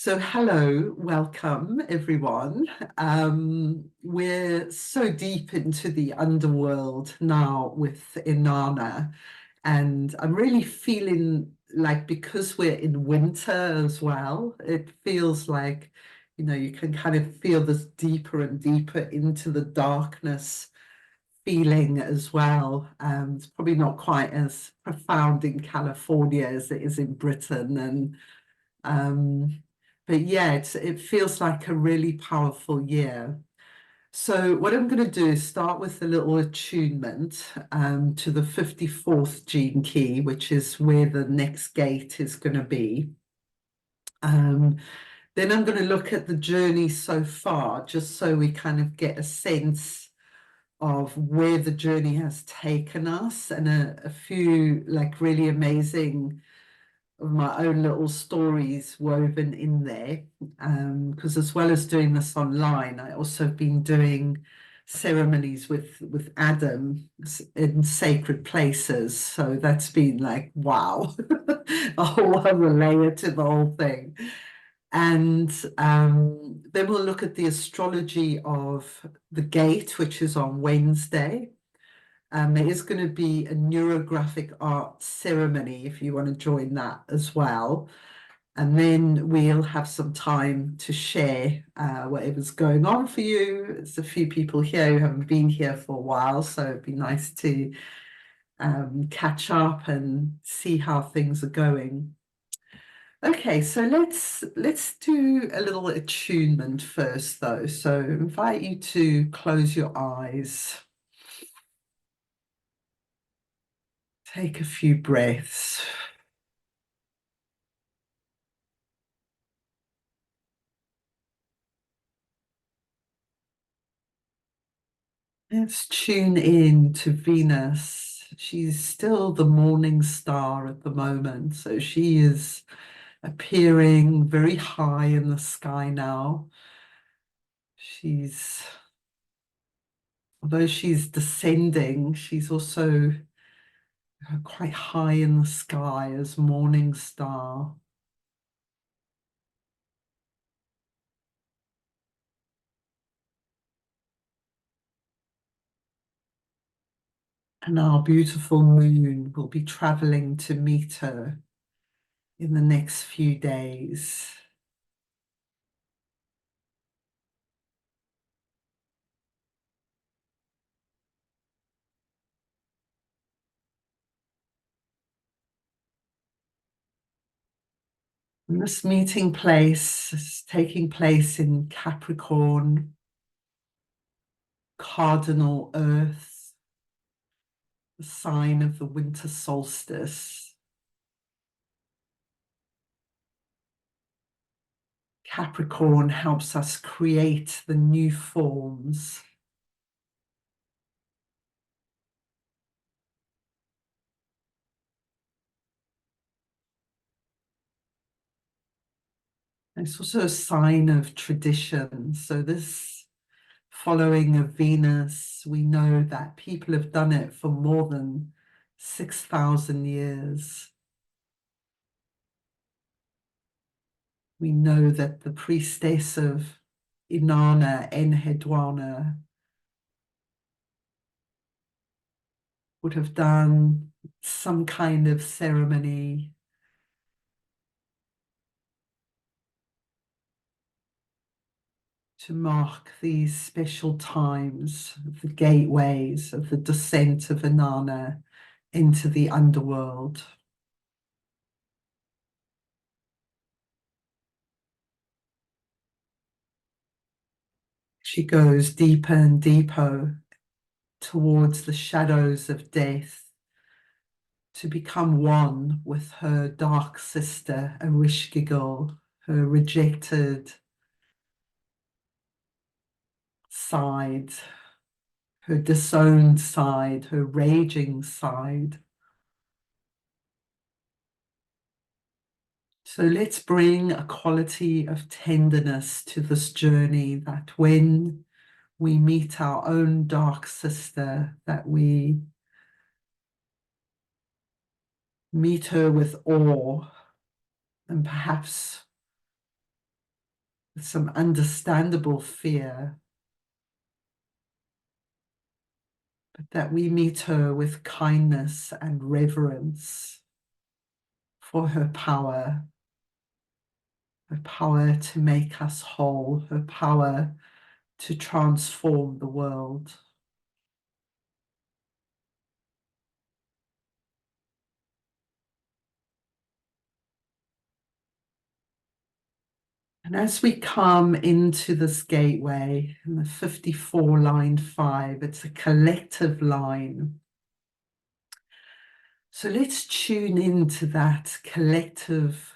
So hello, welcome everyone. We're so deep into the underworld now with Inanna, and I'm really feeling like because we're in winter as well, it feels like, you can kind of feel this deeper and deeper into the darkness feeling as well. It's probably not quite as profound in California as it is in Britain, and um, but yeah, it feels like a really powerful year. So what I'm going to do is start with a little attunement to the 54th gene key, which is where the next gate is going to be. Um, then I'm going to look at the journey so far, just so we kind of get a sense of where the journey has taken us, and a few like really amazing of my own little stories woven in there. Because as well as doing this online, I also have been doing ceremonies with Adam in sacred places. So that's been like, wow, a whole other layer to the whole thing. And then we'll look at the astrology of the gate, which is on Wednesday. There is going to be a neurographic art ceremony if you want to join that as well. And then we'll have some time to share whatever's going on for you. There's a few people here who haven't been here for a while, so it'd be nice to catch up and see how things are going. Okay, so let's do a little attunement first, though. So I invite you to close your eyes. Take a few breaths. Let's tune in to Venus. She's still the morning star at the moment, so she is appearing very high in the sky now. Although she's descending, she's also quite high in the sky as morning star. And our beautiful moon will be traveling to meet her in the next few days. And this meeting place is taking place in Capricorn, cardinal Earth, the sign of the winter solstice. Capricorn helps us create the new forms. It's also a sign of tradition. So this following of Venus, we know that people have done it for more than 6,000 years. We know that the priestess of Inanna, Enheduanna, would have done some kind of ceremony to mark these special times of the gateways of the descent of Inanna into the underworld. She goes deeper and deeper towards the shadows of death to become one with her dark sister, Ereshkigal, her rejected side, her disowned side, her raging side. So let's bring a quality of tenderness to this journey, that when we meet our own dark sister, that we meet her with awe and perhaps with some understandable fear, but that we meet her with kindness and reverence for her power to make us whole, her power to transform the world. And as we come into this gateway in the 54 line 5, it's a collective line. So let's tune into that collective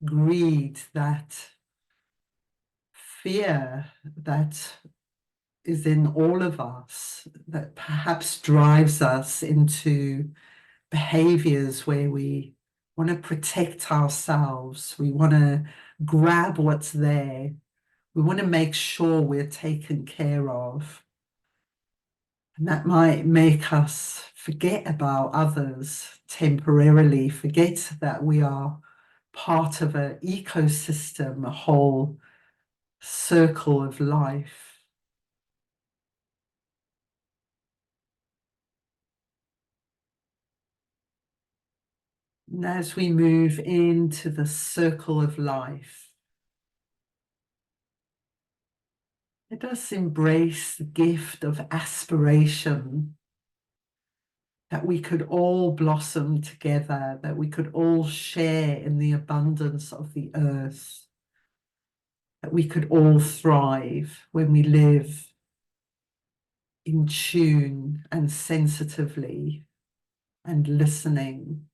greed, that fear that is in all of us, that perhaps drives us into behaviors where we want to protect ourselves, we want to grab what's there, we want to make sure we're taken care of. And that might make us forget about others temporarily, forget that we are part of an ecosystem, a whole circle of life. And as we move into the circle of life, let us embrace the gift of aspiration, that we could all blossom together, that we could all share in the abundance of the earth, that we could all thrive when we live in tune and sensitively and listening.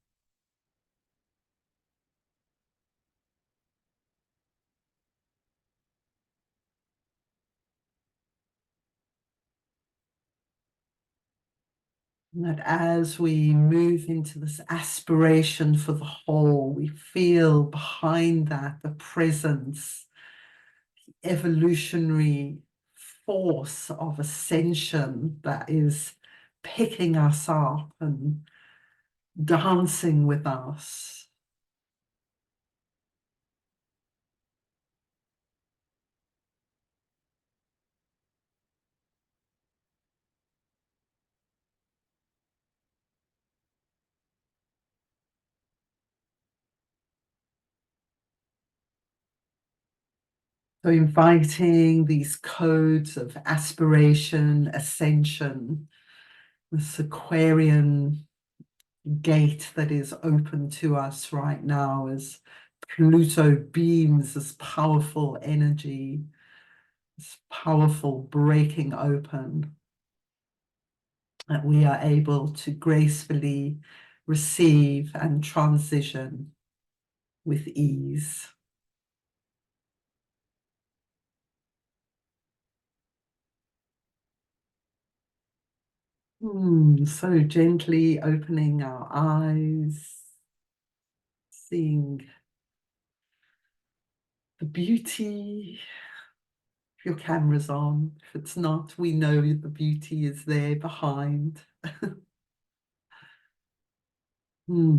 And that as we move into this aspiration for the whole, we feel behind that the presence, the evolutionary force of ascension that is picking us up and dancing with us. So inviting these codes of aspiration, ascension, this Aquarian gate that is open to us right now as Pluto beams this powerful energy, this powerful breaking open, that we are able to gracefully receive and transition with ease. So gently opening our eyes, seeing the beauty. If your camera's on, if it's not, we know the beauty is there behind. Hmm.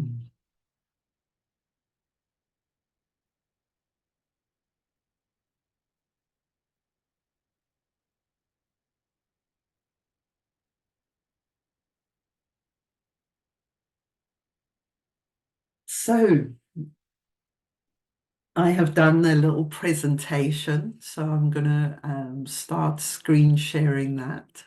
So I have done a little presentation, so I'm going to start screen sharing that.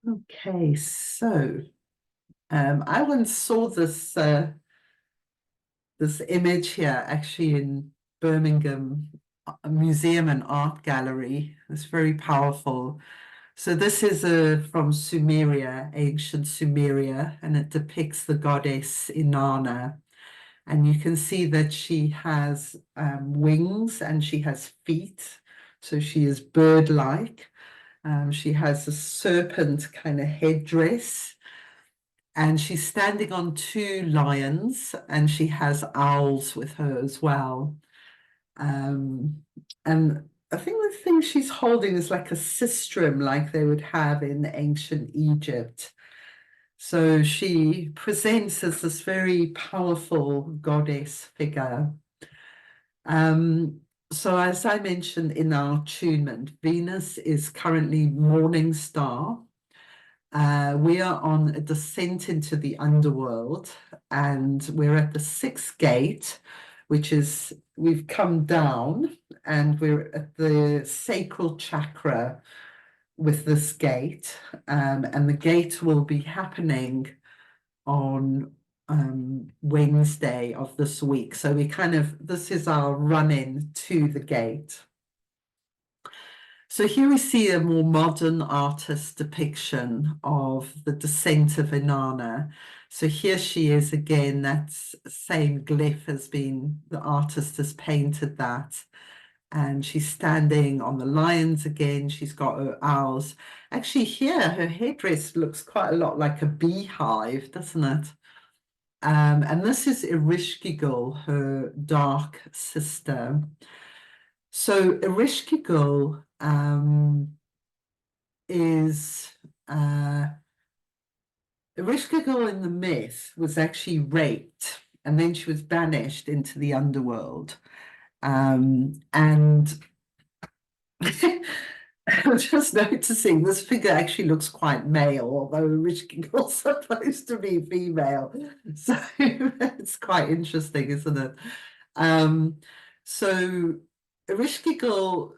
Okay, so I once saw this image here actually in Birmingham a museum and art gallery. It's very powerful. So this is from Sumeria, ancient Sumeria, and it depicts the goddess Inanna. And you can see that she has wings and she has feet. So she is bird-like. She has a serpent kind of headdress. And she's standing on two lions and she has owls with her as well. And I think the thing she's holding is like a sistrum, like they would have in ancient Egypt. So she presents as this very powerful goddess figure. So as I mentioned in our attunement, Venus is currently morning star. We are on a descent into the underworld, and we're at the sixth gate, which is, we've come down and we're at the sacral chakra with this gate. And the gate will be happening on Wednesday of this week. So this is our run-in to the gate. So here we see a more modern artist depiction of the descent of Inanna. So here she is again, that same glyph has been, the artist has painted that. And she's standing on the lions again. She's got her owls. Actually here, her headdress looks quite a lot like a beehive, doesn't it? And this is Ereshkigal, her dark sister. So Ereshkigal is Ereshkigal in the myth was actually raped, and then she was banished into the underworld. And I'm just noticing this figure actually looks quite male, although Ereshkigal's supposed to be female. So it's quite interesting, isn't it? So Ereshkigal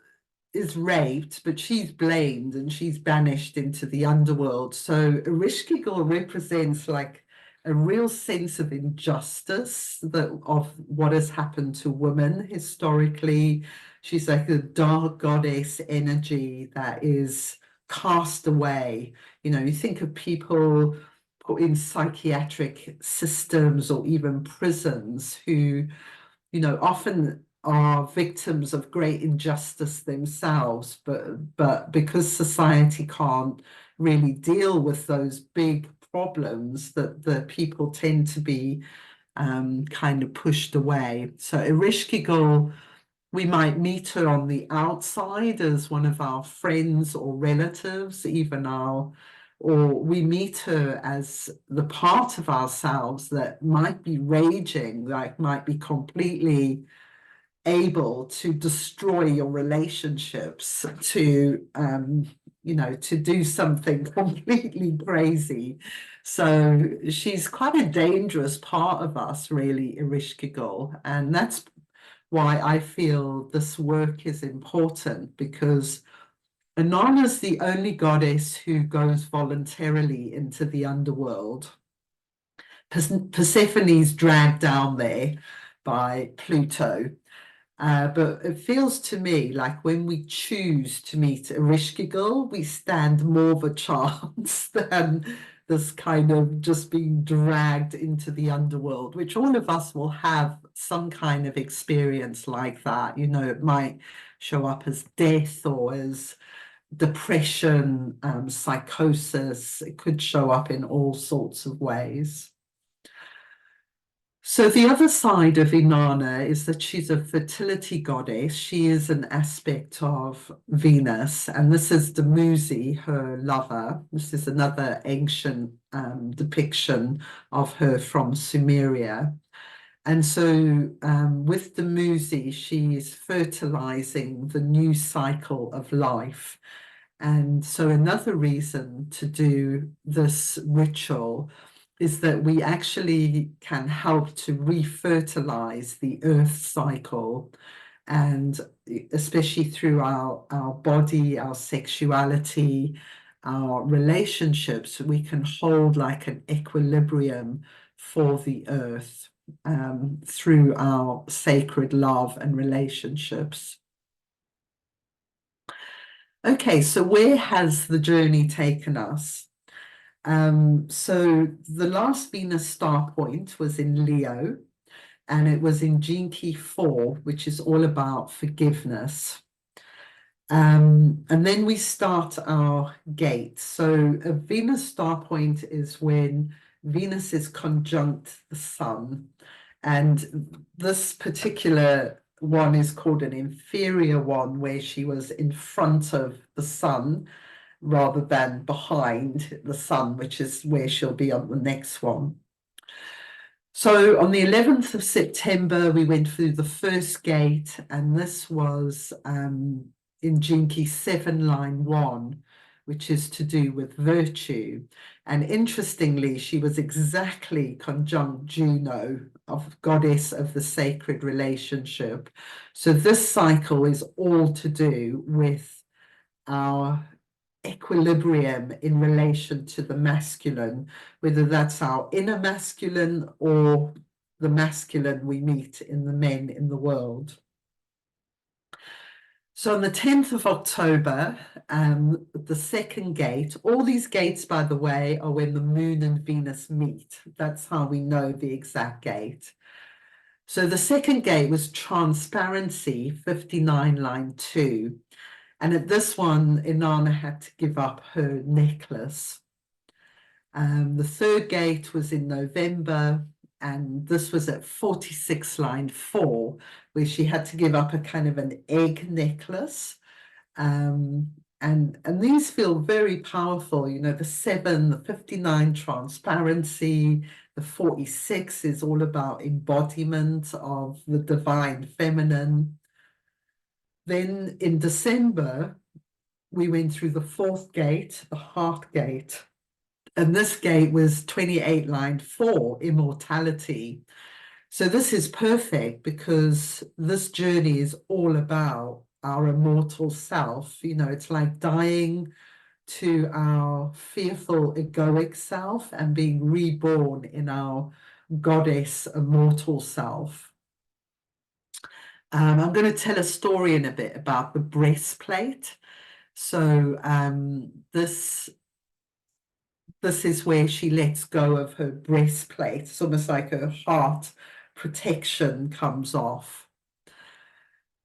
is raped, but she's blamed and she's banished into the underworld. So Ereshkigal represents like a real sense of injustice of what has happened to women historically. She's like a dark goddess energy that is cast away. You know, you think of people put in psychiatric systems or even prisons who, you know, often are victims of great injustice themselves, but because society can't really deal with those big problems, that the people tend to be kind of pushed away. So Ereshkigal, we might meet her on the outside as one of our friends or relatives, or we meet her as the part of ourselves that might be raging, like might be completely able to destroy your relationships, to to do something completely crazy. So she's quite a dangerous part of us, really, Ereshkigal, and that's why I feel this work is important, because Inanna's the only goddess who goes voluntarily into the underworld. Persephone's dragged down there by Pluto. But it feels to me like when we choose to meet Ereshkigal, we stand more of a chance than this kind of just being dragged into the underworld, which all of us will have some kind of experience like that. You know, it might show up as death or as depression, psychosis. It could show up in all sorts of ways. So the other side of Inanna is that she's a fertility goddess. She is an aspect of Venus, and this is Dumuzi, her lover. This is another ancient depiction of her from Sumeria. And so with Dumuzi, she's fertilizing the new cycle of life. And so another reason to do this ritual is that we actually can help to refertilize the earth cycle, and especially through our body, our sexuality, our relationships, we can hold like an equilibrium for the earth through our sacred love and relationships. Okay, so where has the journey taken us? So the last Venus star point was in Leo, and it was in Gene Key 4, which is all about forgiveness. And then we start our gate. So a Venus star point is when Venus is conjunct the sun. And this particular one is called an inferior one, where she was in front of the sun rather than behind the sun, which is where she'll be on the next one. So on the 11th of September, we went through the first gate, and this was in Jinki 7, line 1, which is to do with virtue. And interestingly, she was exactly conjunct Juno, of goddess of the sacred relationship. So this cycle is all to do with our equilibrium in relation to the masculine, whether that's our inner masculine or the masculine we meet in the men in the world. So on the 10th of October, the second gate, all these gates, by the way, are when the moon and Venus meet. That's how we know the exact gate. So the second gate was transparency, 59, line 2. And at this one, Inanna had to give up her necklace. The third gate was in November, and this was at 46, line 4, where she had to give up a kind of an egg necklace. And these feel very powerful. You know, the 7, the 59, transparency, the 46 is all about embodiment of the divine feminine. Then in December, we went through the fourth gate, the heart gate. And this gate was 28, line 4, immortality. So this is perfect because this journey is all about our immortal self. You know, it's like dying to our fearful egoic self and being reborn in our goddess immortal self. I'm going to tell a story in a bit about the breastplate. So this is where she lets go of her breastplate. It's almost like her heart protection comes off.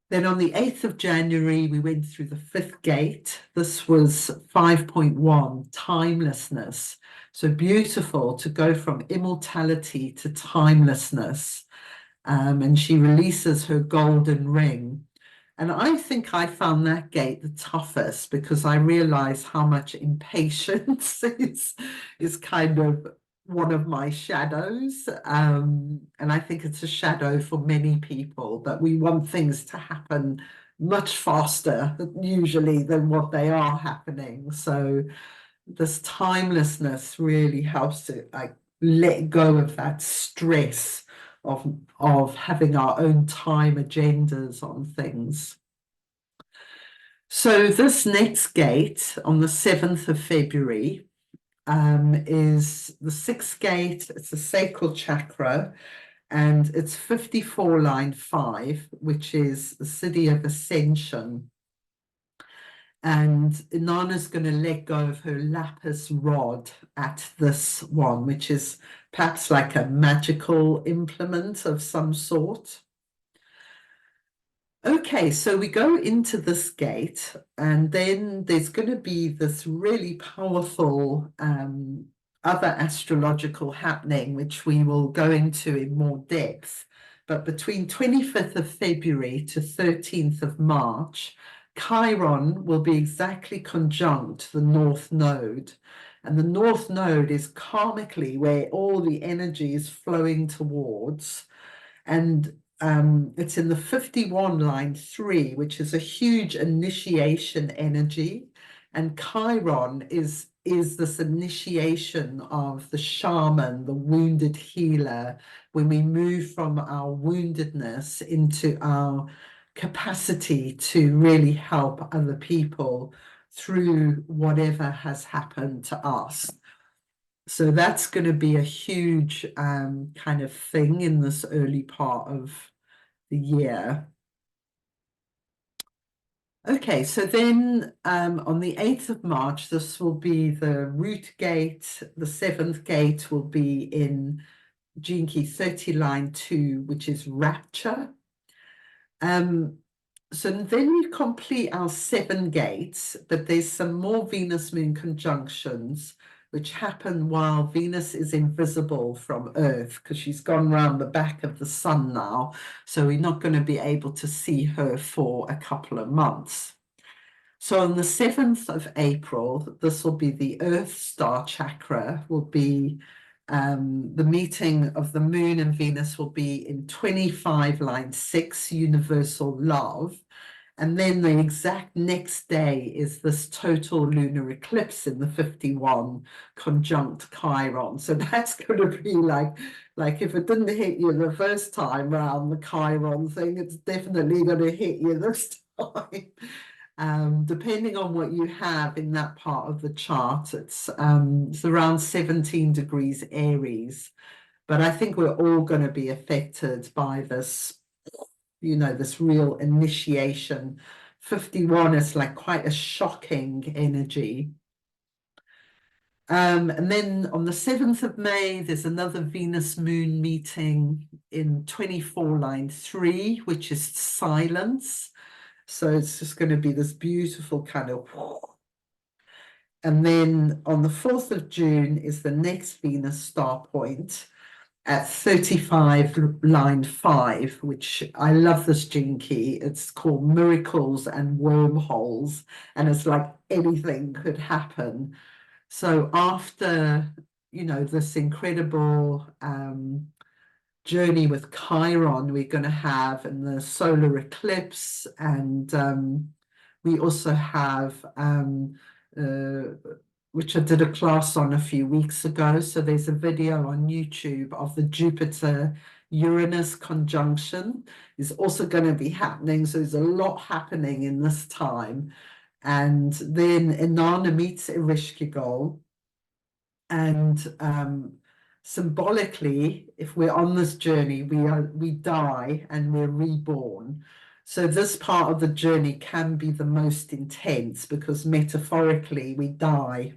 Then on the 8th of January, we went through the fifth gate. This was 5.1, timelessness. So beautiful to go from immortality to timelessness. And she releases her golden ring. And I think I found that gate the toughest because I realized how much impatience is kind of one of my shadows. And I think it's a shadow for many people, that we want things to happen much faster usually than what they are happening. So this timelessness really helps to like let go of that stress of having our own time agendas on things. So this next gate on the 7th of February is the 6th gate. It's a sacral chakra, and it's 54, line 5, which is the Siddhi of Ascension. And Inanna's going to let go of her lapis rod at this one, which is perhaps like a magical implement of some sort. Okay, so we go into this gate, and then there's going to be this really powerful other astrological happening, which we will go into in more depth. But between 25th of February to 13th of March, Chiron will be exactly conjunct the North Node. And the North Node is karmically where all the energy is flowing towards. And it's in the 51, line 3, which is a huge initiation energy. And Chiron is this initiation of the shaman, the wounded healer, when we move from our woundedness into our capacity to really help other people through whatever has happened to us. So that's going to be a huge kind of thing in this early part of the year. Okay, so then on the 8th of March, this will be the root gate. The 7th gate will be in Gene Key 30, line 2, which is rapture. So then we complete our 7 gates, but there's some more Venus Moon conjunctions. which happen while Venus is invisible from Earth because she's gone round the back of the sun now. So we're not going to be able to see her for a couple of months. So on the 7th of April, this will be the Earth star chakra, will be the meeting of the moon and Venus will be in 25 line 6, universal love. And then the exact next day is this total lunar eclipse in the 51 conjunct Chiron. So that's going to be like if it didn't hit you the first time round the Chiron thing, it's definitely going to hit you this time. Depending on what you have in that part of the chart, it's around 17 degrees Aries. But I think we're all going to be affected by this, this real initiation. 51 is like quite a shocking energy. And then on the 7th of May, there's another Venus Moon meeting in 24 line 3, which is silence. So it's just going to be this beautiful kind of. And then on the 4th of June is the next Venus star point at 35 line 5, which I love this gene key. It's called Miracles and Wormholes, and it's like anything could happen. So after, this incredible journey with Chiron we're going to have in the solar eclipse, and we also have which I did a class on a few weeks ago. So there's a video on YouTube of the Jupiter Uranus conjunction is also going to be happening. So there's a lot happening in this time. And then Inanna meets Ereshkigal, and symbolically, if we're on this journey, we die and we're reborn. So this part of the journey can be the most intense because metaphorically we die,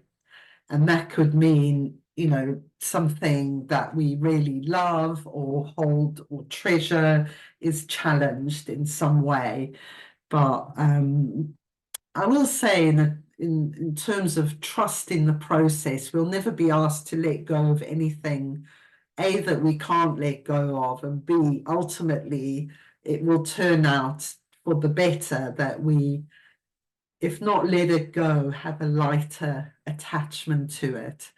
and that could mean, something that we really love or hold or treasure is challenged in some way. But I will say in terms of trusting the process, we'll never be asked to let go of anything, A, that we can't let go of, and B, ultimately it will turn out for the better that we, if not let it go, have a lighter attachment to it.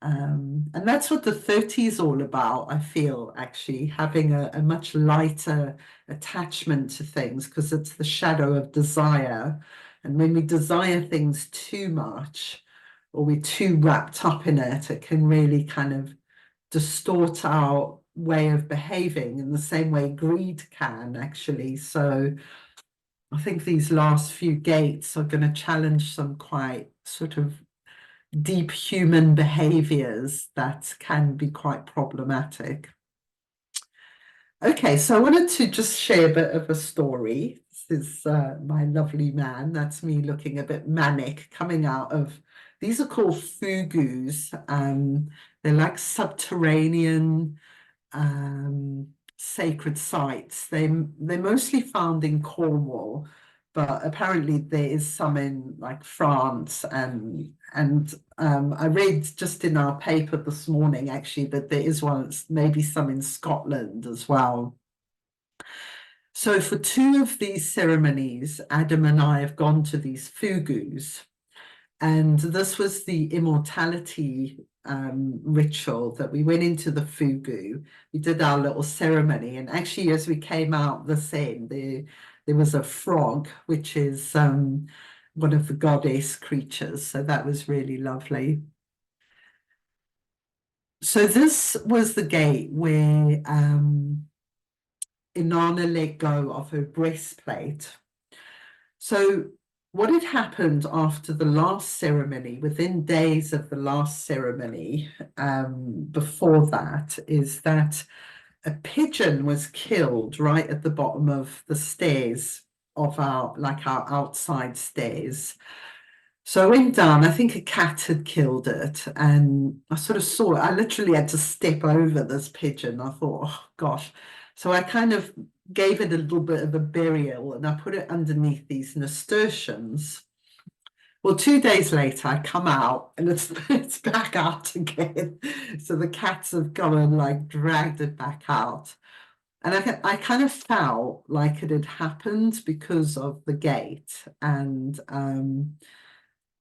And that's what the 30 is all about, I feel, actually, having a much lighter attachment to things, because it's the shadow of desire. And when we desire things too much, or we're too wrapped up in it, it can really kind of distort our way of behaving in the same way greed can, actually. So I think these last few gates are going to challenge some quite sort of deep human behaviors that can be quite problematic. Okay, so I wanted to just share a bit of a story. This is my lovely man. That's me looking a bit manic, coming out of, these are called fugus. They're like subterranean sacred sites. They're mostly found in Cornwall, but apparently there is some in like France, and I read just in our paper this morning actually that there is one, maybe some in Scotland as well. So for 2 of these ceremonies, Adam and I have gone to these fugus, and this was the immortality ritual that we went into the fugu. We did our little ceremony, and actually as we came out this end, there was a frog, which is one of the goddess creatures. So that was really lovely. So this was the gate where Inanna let go of her breastplate. So what had happened after the last ceremony, within days of the last ceremony, before that, is that a pigeon was killed right at the bottom of the stairs of our outside stairs. So I went down, I think a cat had killed it, and I sort of saw it. I literally had to step over this pigeon. I thought, oh gosh. So I kind of gave it a little bit of a burial, and I put it underneath these nasturtiums. Well, 2 days later, I come out and it's back out again. So the cats have gone and like dragged it back out. And I kind of felt like it had happened because of the gate and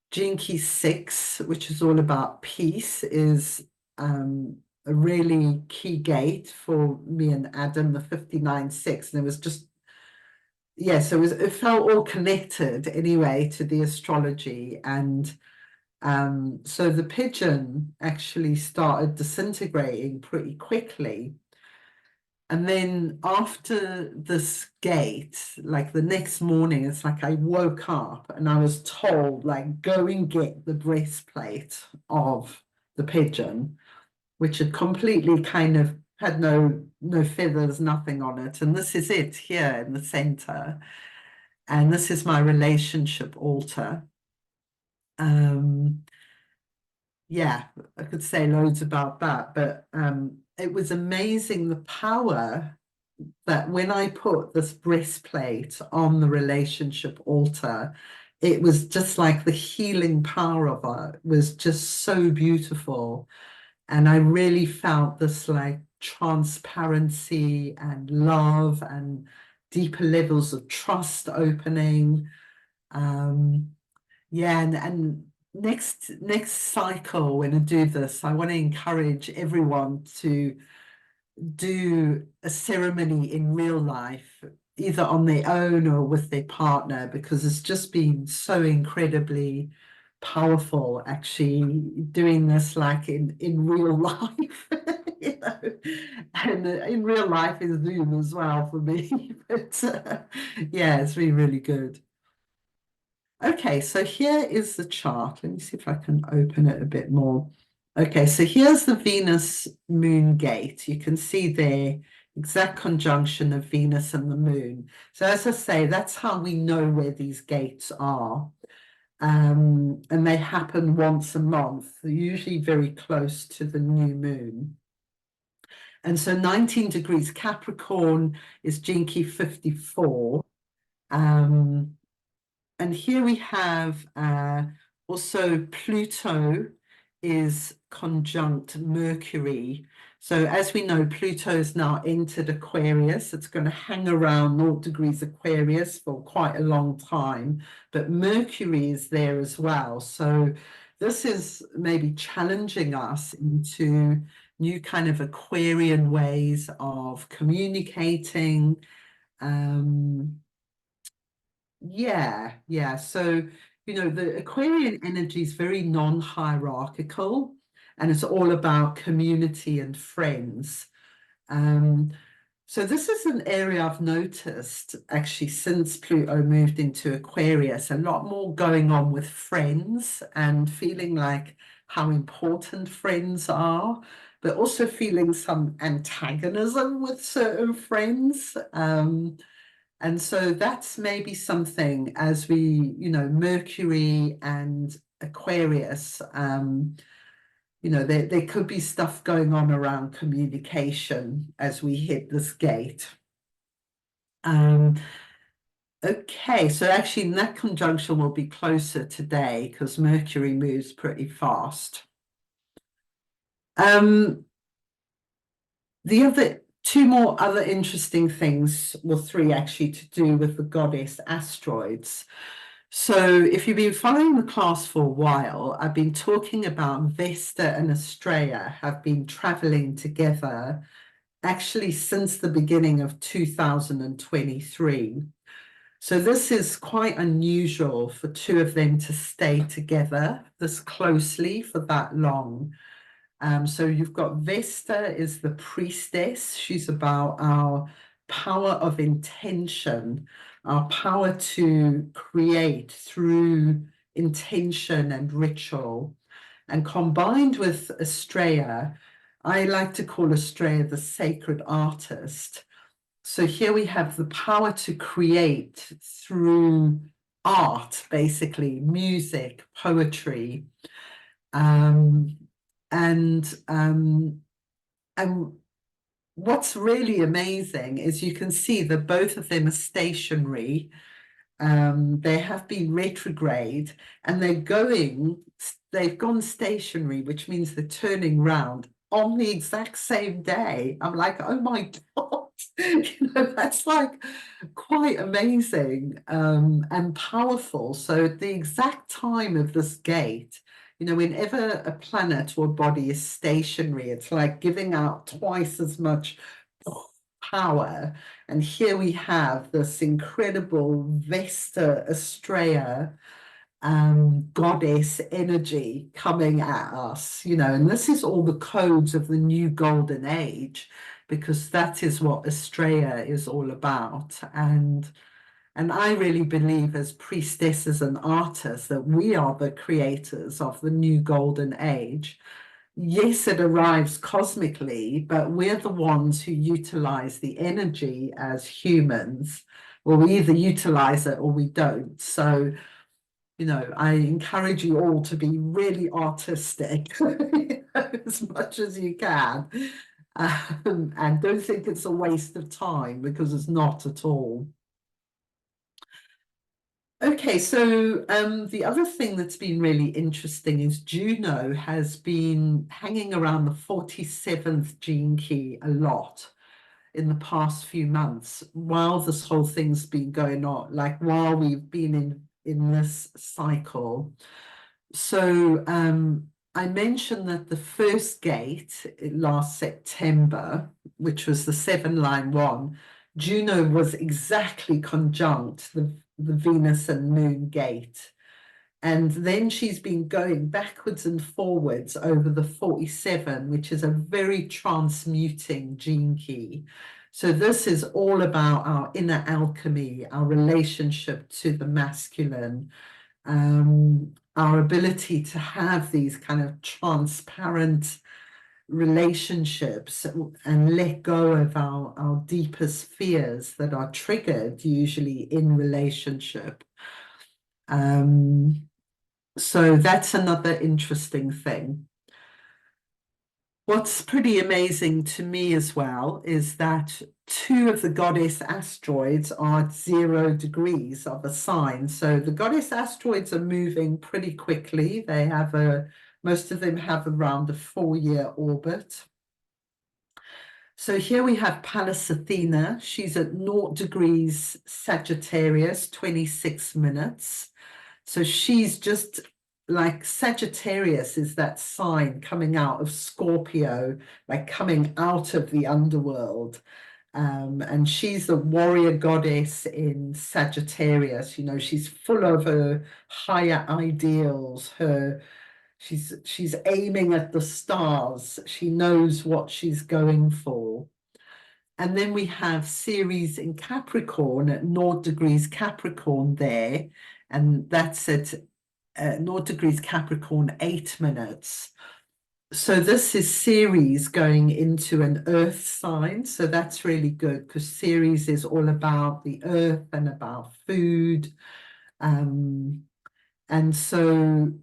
Gene Key 6, which is all about peace, is a really key gate for me and Adam, the 59-6. And it was just, yes, it felt all connected anyway to the astrology. And so the pigeon actually started disintegrating pretty quickly. And then after this gate, like the next morning, it's like I woke up and I was told, like, go and get the breastplate of the pigeon, which had completely kind of had no feathers, nothing on it. And this is it here in the center. And this is my relationship altar. Yeah, I could say loads about that, but it was amazing the power that when I put this breastplate on the relationship altar, it was just like the healing power of it was just so beautiful. And I really felt this like transparency and love and deeper levels of trust opening. Yeah, and next cycle when I do this, I want to encourage everyone to do a ceremony in real life, either on their own or with their partner, because it's just been so incredibly powerful actually doing this like in real life. You know, and in real life is Zoom as well for me. But yeah, it's really good. Okay, so here is the chart. Let me see if I can open it a bit more. Okay, so here's the Venus Moon gate. You can see there exact conjunction of Venus and the Moon. So as I say, that's how we know where these gates are. And they happen once a month, usually very close to the new moon. And so 19 degrees Capricorn is Jinky 54. And here we have also Pluto is conjunct Mercury. So as we know, Pluto has now entered Aquarius. It's going to hang around 0 degrees Aquarius for quite a long time, but Mercury is there as well. So this is maybe challenging us into new kind of Aquarian ways of communicating. Yeah. So, the Aquarian energy is very non-hierarchical and it's all about community and friends. Um, so this is an area I've noticed actually since Pluto moved into Aquarius, a lot more going on with friends and feeling like how important friends are, but also feeling some antagonism with certain friends. And so that's maybe something as we, Mercury and Aquarius, there could be stuff going on around communication as we hit this gate. Okay, so actually that conjunction will be closer today because Mercury moves pretty fast. The other two more other interesting things, well, three actually, to do with the goddess asteroids. So if you've been following the class for a while, I've been talking about Vesta and Estrella have been traveling together actually since the beginning of 2023. So this is quite unusual for two of them to stay together this closely for that long. So you've got Vesta is the priestess. She's about our power of intention, our power to create through intention and ritual. And combined with Estrella, I like to call Estrella the sacred artist. So here we have the power to create through art, basically, music, poetry. Um, and what's really amazing is you can see that both of them are stationary. They have been retrograde, and they've gone stationary, which means they're turning round on the exact same day. I'm like, oh my God, that's like quite amazing, and powerful. So at the exact time of this gate, whenever a planet or body is stationary, it's like giving out twice as much power. And here we have this incredible Vesta Estrella goddess energy coming at us, and this is all the codes of the new golden age, because that is what Estrella is all about. And I really believe, as priestesses and artists, that we are the creators of the new golden age. Yes, it arrives cosmically, but we're the ones who utilize the energy as humans. Well, we either utilize it or we don't. So, I encourage you all to be really artistic as much as you can. And don't think it's a waste of time, because it's not at all. Okay, so the other thing that's been really interesting is Juno has been hanging around the 47th gene key a lot in the past few months while this whole thing's been going on, like while we've been in this cycle. So I mentioned that the first gate last September, which was the 7-line one, Juno was exactly conjunct the Venus and Moon gate. And then she's been going backwards and forwards over the 47, which is a very transmuting gene key. So this is all about our inner alchemy, our relationship to the masculine, our ability to have these kind of transparent relationships and let go of our deepest fears that are triggered usually in relationship. So that's another interesting thing. What's pretty amazing to me as well is that 2 of the goddess asteroids are at 0 degrees of a sign. So the goddess asteroids are moving pretty quickly. Most of them have around a 4-year orbit. So here we have Pallas Athena. She's at 0 degrees Sagittarius, 26 minutes. So she's just like, Sagittarius is that sign coming out of Scorpio, like coming out of the underworld. And she's the warrior goddess in Sagittarius. She's full of her higher ideals. She's aiming at the stars. She knows what she's going for. And then we have Ceres in Capricorn at 0 degrees Capricorn there. And that's at 0 degrees Capricorn, 8 minutes. So this is Ceres going into an earth sign. So that's really good, because Ceres is all about the earth and about food. And so,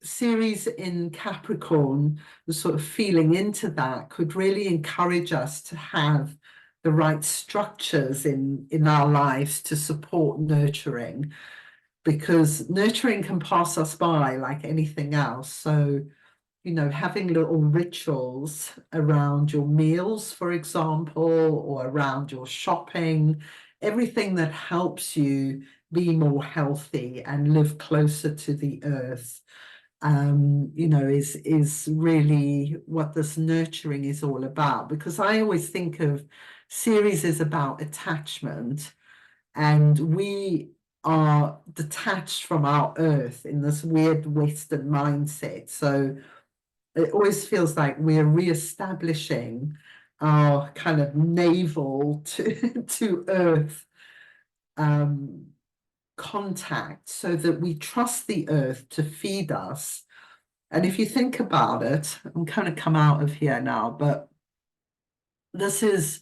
Ceres in Capricorn, the sort of feeling into that could really encourage us to have the right structures in our lives to support nurturing, because nurturing can pass us by like anything else. So, having little rituals around your meals, for example, or around your shopping, everything that helps you be more healthy and live closer to the earth, is really what this nurturing is all about. Because I always think of Ceres is about attachment, and we are detached from our earth in this weird Western mindset. So it always feels like we're reestablishing our kind of navel to earth contact, so that we trust the earth to feed us. And if you think about it, I'm kind of come out of here now, but this is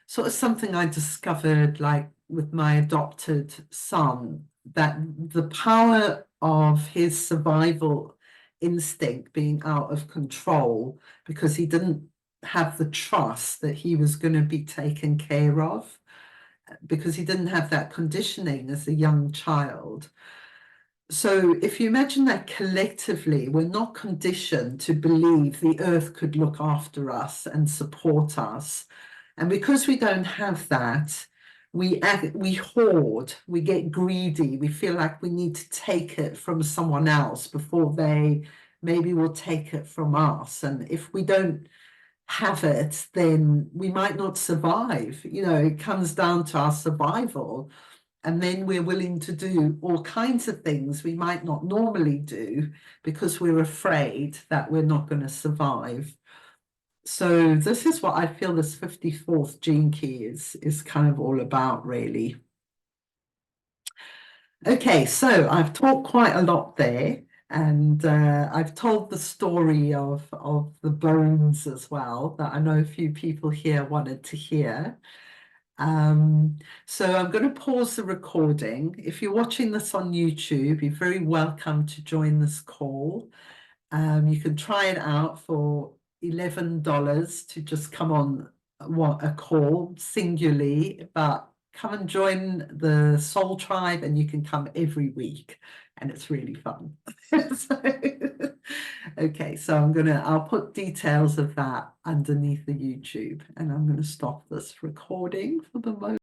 sort of something I discovered like with my adopted son, that the power of his survival instinct being out of control because he didn't have the trust that he was going to be taken care of. because he didn't have that conditioning as a young child. So if you imagine that collectively, we're not conditioned to believe the earth could look after us and support us. And because we don't have that, we hoard, we get greedy, we feel like we need to take it from someone else before they maybe will take it from us. And if we don't have it, then we might not survive. You know, it comes down to our survival. And then we're willing to do all kinds of things we might not normally do because we're afraid that we're not going to survive. So this is what I feel this 54th gene key is kind of all about, really. Okay, so I've talked quite a lot there, and I've told the story of the bones as well, that I know a few people here wanted to hear. So I'm going to pause the recording. If you're watching this on YouTube, you're very welcome to join this call. You can try it out for $11 to just come on a call singularly, but come and join the Soul Tribe and you can come every week and it's really fun. Okay, so I'll put details of that underneath the YouTube and I'm going to stop this recording for the moment.